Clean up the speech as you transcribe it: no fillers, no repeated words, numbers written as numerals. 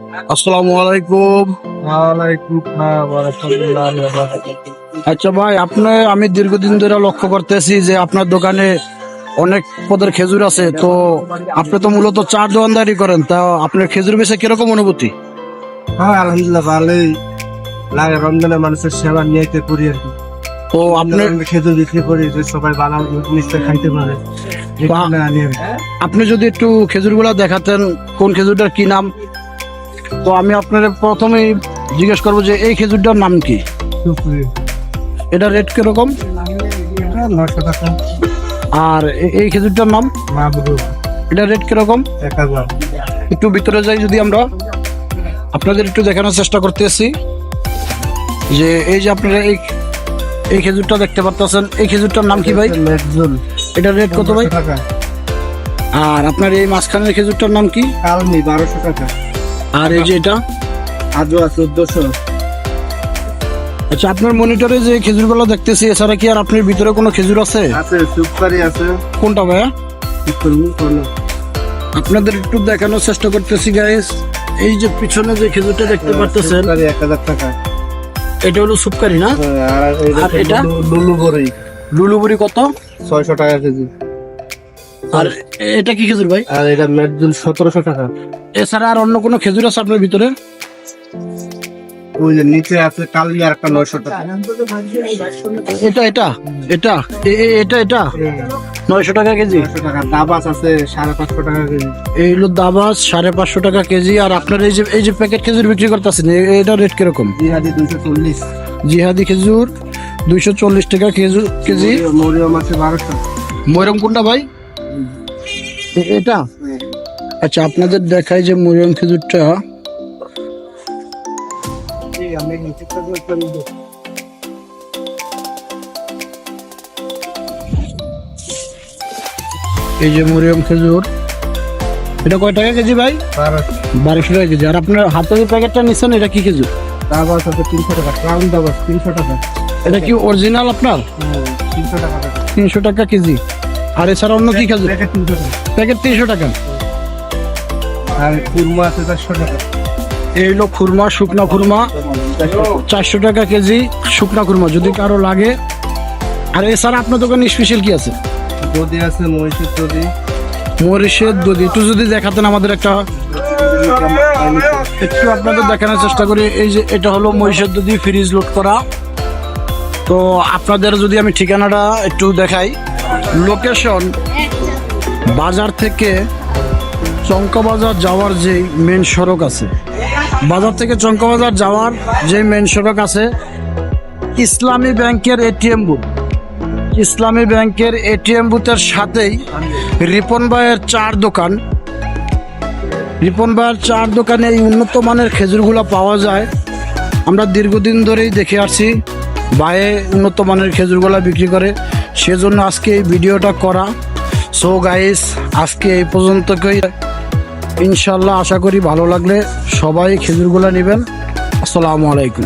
আসসালামু আলাইকুম। ওয়ালাইকুম আসসালাম ওয়া রাহমাতুল্লাহি ওয়া বারাকাতুহু। আচ্ছা ভাই, আমি দীর্ঘদিন ধরে লক্ষ্য করতেছি যে আপনার দোকানে অনেক পদের খেজুর আছে। তো আপনি তো মূলত চার দোকানদারি করেন, তা আপনার খেজুর বেচে কিরকম অনুভূতি? হ্যাঁ, আলহামদুলিল্লাহ ভালোই লাগে। রমজানে মানুষের সেবা নিয়ে করি আর কি। তো আপনার খেজুর বিক্রি করি যে সবাই ভালো জিনিসটা খাইতে পারে। এই কারণে আনি আর কি। আপনি যদি একটু খেজুরগুলা দেখাতেন, কোন খেজুরটার কি নাম? তো আমি আপনার প্রথমেই জিজ্ঞেস করবো যে এই খেজুরটার নাম কি? সুপ্রি। এটা রেট কিরকম? এটা 900 টাকা। আর এই খেজুরটার নাম? মাবরুর। এটা রেট কিরকম? 1000। একটু ভিতরে যাই, যদি আমরা আপনাদের একটু দেখানোর চেষ্টা করতেছি যে এই যে আপনারা এই খেজুরটা দেখতে পাচ্ছেন, এই খেজুরটার নাম কি ভাই? মেকজুল। এটা রেট কত ভাই? 1500 টাকা। আর আপনার এই মাঝখানের খেজুরটার নাম কি? কালমি 1200 টাকা। আর এই যে এটা? আজওয়া 1400। আচ্ছা, আপনার মনিটরে যে খেজুরগুলো দেখতেছি, এছাড়া কি আর আপনার ভিতরে কোনো খেজুর আছে? আছে সুপারি আছে। কোনটা ভাইয়া? কি করব কোন? আপনাদের একটু দেখানোর চেষ্টা করতেছি গাইস। এই যে পিছনে যে খেজুরটা দেখতে পাচ্ছেন, সুপারি 1000 টাকা। এটা হলো সুপকারি না? আর আর এটা? লুলু বড়ি লুলুবুরি কত? 600 টাকা কেজি। আর এটা কি খেজুর ভাই? আর এটা মেকজুল 1700 টাকা। এছাড়া আর অন্য কোনো খেজুর আছে আপনার ভিতরে? ওই যে নিচে আছে কালমি আর একটা 900 টাকা। এটা এটা এটা এটা এটা 900 টাকা কেজি। 900 টাকা। দাবাস আছে 550 টাকা কেজি। এই হলো দাবাস 550 টাকা কেজি। আর আপনার এই যে প্যাকেট খেজুর বিক্রি করতেছেন, এটা রেট কিরকম? জিহাদি 240। জিহাদি খেজুর 240 টাকা কেজি। মরিয়ম আছে 1200। ময়রম কোনটা ভাই? এটা? আচ্ছা, আপনাদের দেখাই যে মরিয়ম খেজুরটা। এই যে মরিয়ম খেজুর, এটা কয় টাকা কেজি ভাই? 1200 টাকা কেজি। আর আপনার হাতে যে প্যাকেটটা নিচ্ছেন, এটা কি খেজুর? দাবাস আছে 300 টাকা। ক্রাউন দাবাস 300 টাকা। এটা কি অরিজিনাল আপনার? 300 টাকা। 300 টাকা কেজি। আর এছাড়া অন্য কি খেজুর? প্যাকেট 300 টাকা। প্যাকেট 300 টাকা। আর কুরমা আছে 400 টাকা। এই হলো খুরমা, শুকনা খুরমা 400 টাকা কেজি। শুকনা খুরমা যদি কারো লাগে। আর এছাড়া আপনার দোকানে স্পেশাল কি আছে? দধি আছে মহিষের দধি। মরিচের দধি একটু যদি দেখাতেন আমাদের একটু আপনাদের দেখানোর চেষ্টা করি। এই যে এটা হলো মহিষের দধি, ফ্রিজ লোড করা। তো আপনাদের যদি আমি ঠিকানাটা একটু দেখাই, লোকেশন বাজার থেকে চংকা বাজার যাওয়ার যে মেন সড়ক আছে, বাজার থেকে চংকা বাজার যাওয়ার যে মেন সড়ক আছে, ইসলামী ব্যাংকের এটিএম বুথ, ইসলামী ব্যাংকের এটিএম বুথের সাথেই রিপন ভাইয়ের চার দোকান। রিপন ভাইয়ের চার দোকানে এই উন্নত মানের খেজুরগুলো পাওয়া যায়। আমরা দীর্ঘদিন ধরেই দেখে আসছি ভাইয়ে উন্নত মানের খেজুরগুলো বিক্রি করে, সেজন্য আজকে এই ভিডিওটা করা। সো গাইস, আজকে এই পর্যন্তই। ইনশাল্লাহ আশা করি ভালো লাগলে সবাই খেজুরগুলো নেবেন। আসসালামু আলাইকুম।